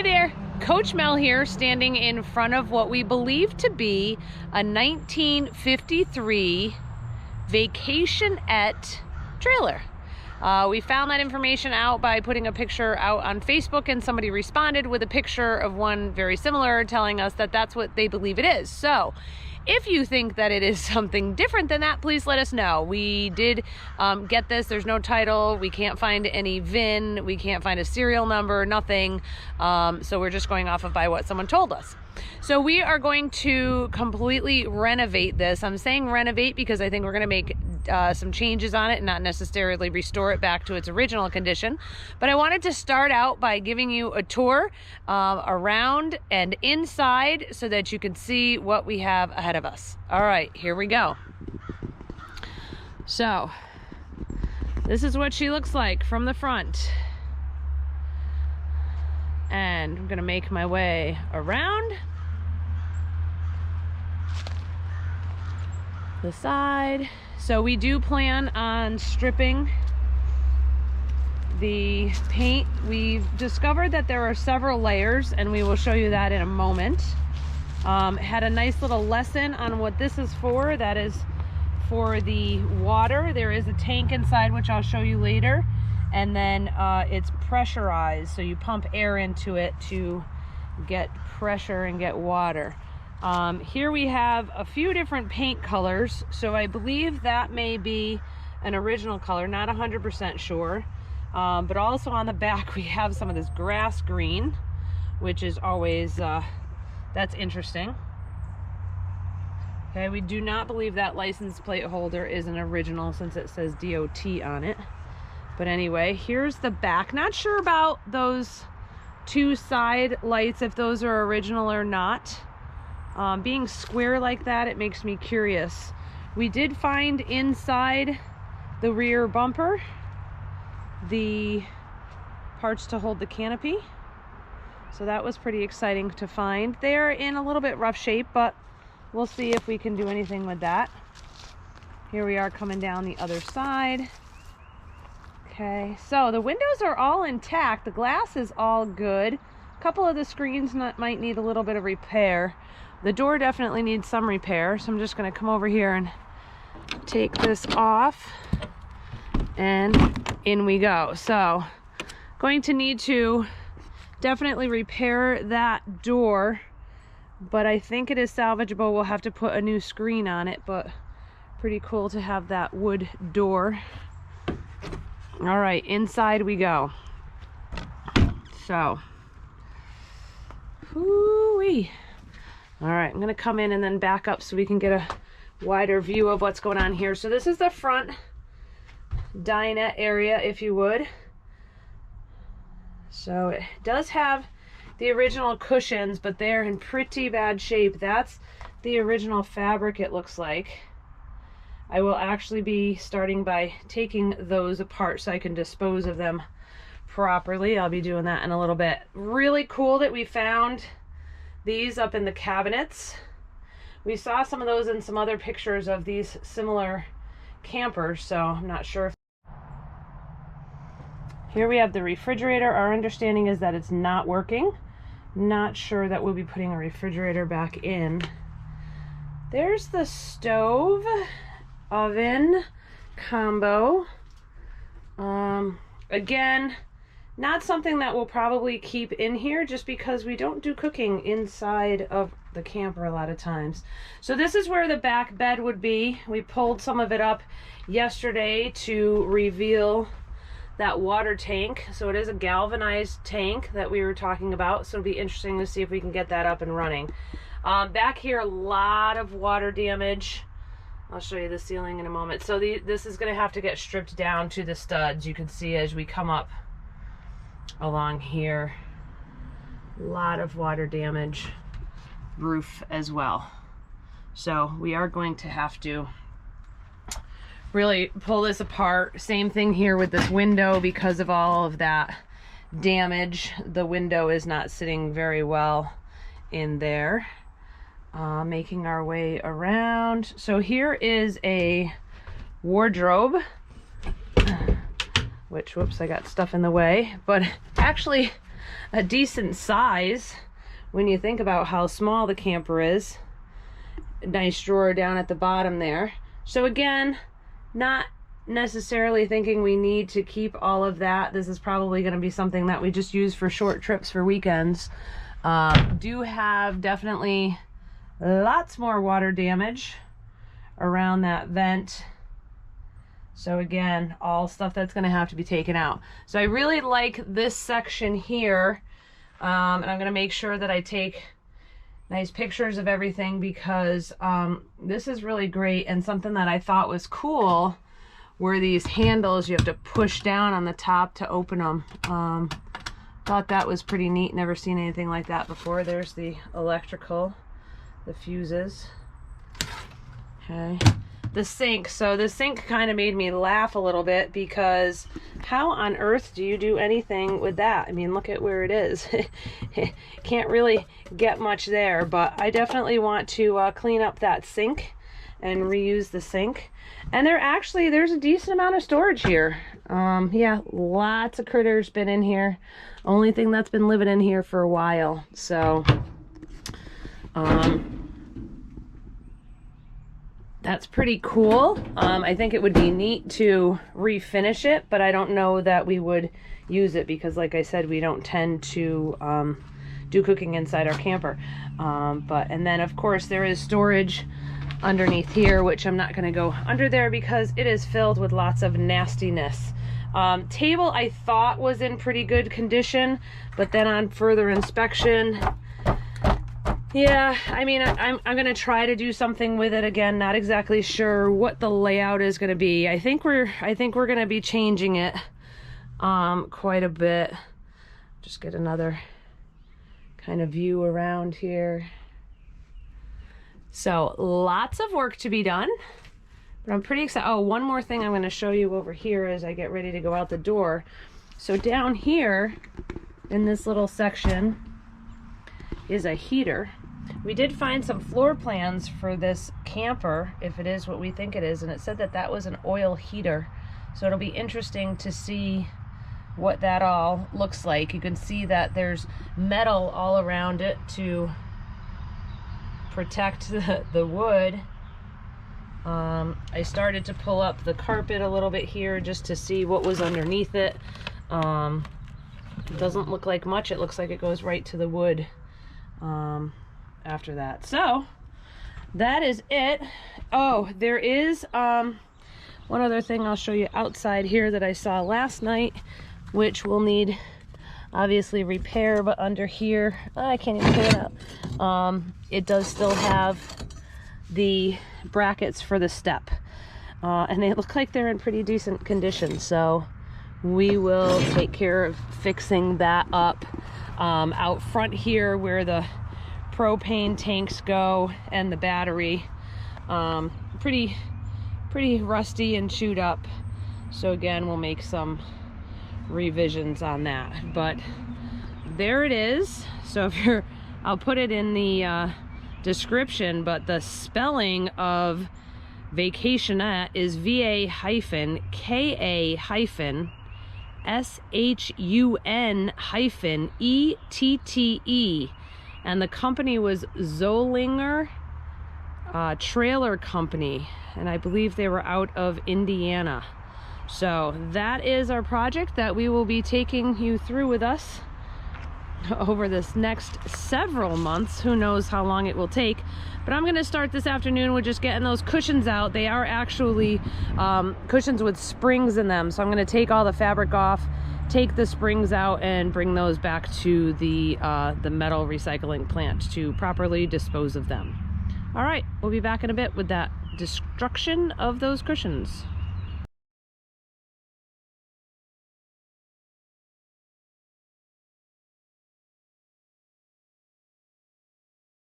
there, Coach Mel here, standing in front of what we believe to be a 1953 Va-Ka-Shun-Ette trailer. We found that information out by putting a picture out on Facebook, and somebody responded with a picture of one very similar, telling us that that's what they believe it is. So if you think that it is something different than that, please let us know. We did get this. There's no title. We can't find any VIN. We can't find a serial number, nothing. So we're just going off of by what someone told us. So we are going to completely renovate this. I'm saying renovate because I think we're going to make some changes on it and not necessarily restore it back to its original condition. But I wanted to start out by giving you a tour around and inside so that you can see what we have ahead of us. All right, here we go. So this is what she looks like from the front. And I'm gonna make my way around the side. So we do plan on stripping the paint. We've discovered that there are several layers, and we will show you that in a moment. Had a nice little lesson on what this is for. That is for the water. There is a tank inside, which I'll show you later. And then it's pressurized, so you pump air into it to get pressure and get water. Here we have a few different paint colors, so I believe that may be an original color, not 100% sure. But also on the back we have some of this grass green, which is always, that's interesting. Okay, we do not believe that license plate holder is an original since it says DOT on it. But anyway, here's the back. Not sure about those two side lights, if those are original or not. Being square like that, it makes me curious. We did find inside the rear bumper the parts to hold the canopy. So that was pretty exciting to find. They're in a little bit rough shape, but we'll see if we can do anything with that. Here we are coming down the other side. Okay, so the windows are all intact. The glass is all good. A couple of the screens might need a little bit of repair. The door definitely needs some repair, so I'm just going to come over here and take this off, and in we go. So going to need to definitely repair that door, but I think it is salvageable. We'll have to put a new screen on it, but pretty cool to have that wood door. All right, inside we go. So, whoo-wee. All right, I'm gonna come in and then back up so we can get a wider view of what's going on here. So this is the front dinette area, if you would. So it does have the original cushions, but they're in pretty bad shape. That's the original fabric, it looks like. I will actually be starting by taking those apart so I can dispose of them properly. I'll be doing that in a little bit. Really cool that we found these up in the cabinets. We saw some of those in some other pictures of these similar campers, so I'm not sure if... Here we have the refrigerator. Our understanding is that it's not working. Not sure that we'll be putting a refrigerator back in. There's the stove. Oven combo. Again, not something that we'll probably keep in here just because we don't do cooking inside of the camper a lot of times. So this is where the back bed would be. We pulled some of it up yesterday to reveal that water tank. So it is a galvanized tank that we were talking about, so it'll be interesting to see if we can get that up and running. Back here, a lot of water damage. I'll show you the ceiling in a moment. So this is going to have to get stripped down to the studs. You can see as we come up along here, a lot of water damage. Roof as well. So we are going to have to really pull this apart. Same thing here with this window because of all of that damage. The window is not sitting very well in there. Making our way around. So here is a wardrobe, which, whoops, I got stuff in the way, but actually a decent size when you think about how small the camper is. Nice drawer down at the bottom there. So again, not necessarily thinking we need to keep all of that. This is probably going to be something that we just use for short trips for weekends. Do have definitely lots more water damage around that vent. So again, all stuff that's going to have to be taken out. So I really like this section here, and I'm going to make sure that I take nice pictures of everything, because this is really great. And something that I thought was cool were these handles. You have to push down on the top to open them. Thought that was pretty neat. Never seen anything like that before. There's the electrical, the fuses. Okay. The sink. So the sink kind of made me laugh a little bit, because how on earth do you do anything with that? I mean, look at where it is. Can't really get much there, but I definitely want to clean up that sink and reuse the sink. And there's a decent amount of storage here. Yeah, lots of critters been in here. Only thing that's been living in here for a while. So that's pretty cool. I think it would be neat to refinish it, but I don't know that we would use it, because like I said, we don't tend to do cooking inside our camper. And then of course there is storage underneath here, which I'm not going to go under there because it is filled with lots of nastiness. Table I thought was in pretty good condition, but then on further inspection, yeah, I mean, I'm going to try to do something with it again. Not exactly sure what the layout is going to be. I think we're going to be changing it quite a bit. Just get another kind of view around here. So lots of work to be done, but I'm pretty excited. Oh, one more thing I'm going to show you over here as I get ready to go out the door. So down here in this little section is a heater. We did find some floor plans for this camper, if it is what we think it is, and it said that that was an oil heater. So it'll be interesting to see what that all looks like. You can see that there's metal all around it to protect the wood. I started to pull up the carpet a little bit here just to see what was underneath it. It doesn't look like much. It looks like it goes right to the wood after that. So that is it. Oh, there is one other thing I'll show you outside here that I saw last night, which will need obviously repair, but under here, I can't even pull it out. It does still have the brackets for the step, and they look like they're in pretty decent condition, so we will take care of fixing that up. Out front here where the propane tanks go and the battery, pretty rusty and chewed up, so again, we'll make some revisions on that. But there it is. So if you're, I'll put it in the description, but the spelling of Va-Ka-Shun-Ette is VA-Shun-Ette, and the company was Zollinger Trailer Company, and I believe they were out of Indiana. So that is our project that we will be taking you through with us over this next several months. Who knows how long it will take, but I'm going to start this afternoon with just getting those cushions out. They are actually cushions with springs in them, so I'm going to take all the fabric off, take the springs out, and bring those back to the metal recycling plant to properly dispose of them. All right, we'll be back in a bit with that destruction of those cushions.